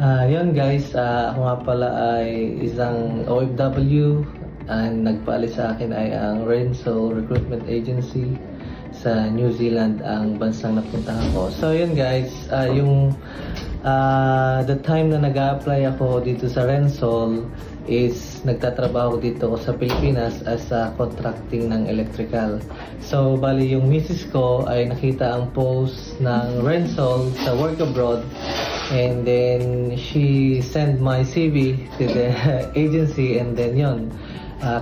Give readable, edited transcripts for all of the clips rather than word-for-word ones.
Yun guys, ako nga pala ay isang OFW. Ang nagpaalis sa akin ay ang Renzo Recruitment Agency sa New Zealand, ang bansang napuntahan ko. So yun guys, the time na nag-a-apply ako dito sa Renzo is nagtatrabaho dito ako sa Pilipinas as a contracting ng electrical. So bali yung misis ko ay nakita ang post ng Renzo sa work abroad, and then she sent my CV to the agency, and then yun,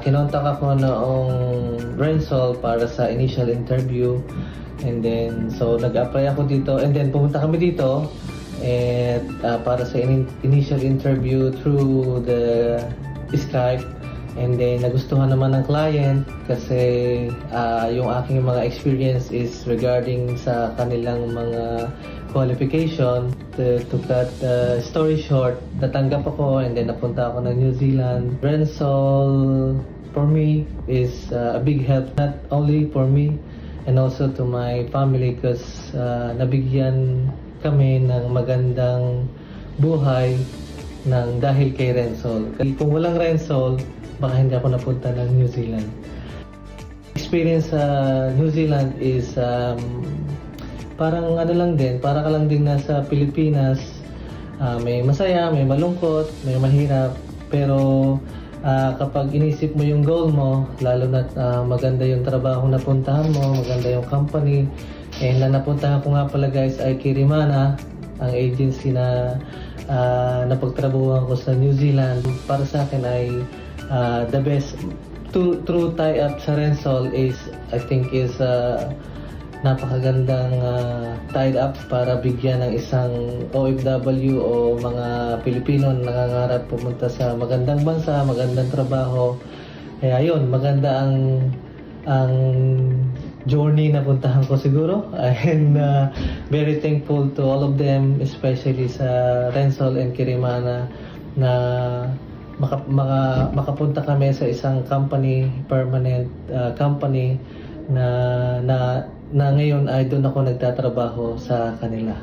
kinontak ako noong Renzo para sa initial interview, and then so nag-apply ako dito, and then pumunta kami dito at para sa initial interview through the Skype, and then nagustuhan naman ng client kasi yung aking mga experience is regarding sa kanilang mga qualification. To cut the story short, natanggap ako, and then napunta ako ng New Zealand. Rensol for me is a big help, not only for me and also to my family, because nabigyan kami ng magandang buhay dahil kay Rensol. Kung walang Rensol, baka hindi ako napunta ng New Zealand. Experience sa New Zealand is parang ano lang din, para ka lang din nasa Pilipinas. May masaya, may malungkot, may mahirap, pero kapag inisip mo yung goal mo, lalo na maganda yung trabaho na puntahan mo, maganda yung company, and na napuntahan ko nga pala guys ay Kirimana, ang agency na napagtrabahuan ko sa New Zealand. Para sa akin ay the best true tie-up sa Rensol is, I think, is napakagandang tied up para bigyan ng isang OFW o mga Pilipino na nangangarap pumunta sa magandang bansa, magandang trabaho. Kaya yun, maganda ang journey na puntahan ko siguro, and very thankful to all of them, especially sa Rensol and Kirimana, na makapunta kami sa isang company, permanent company na ngayon ay doon ako nagtatrabaho sa kanila.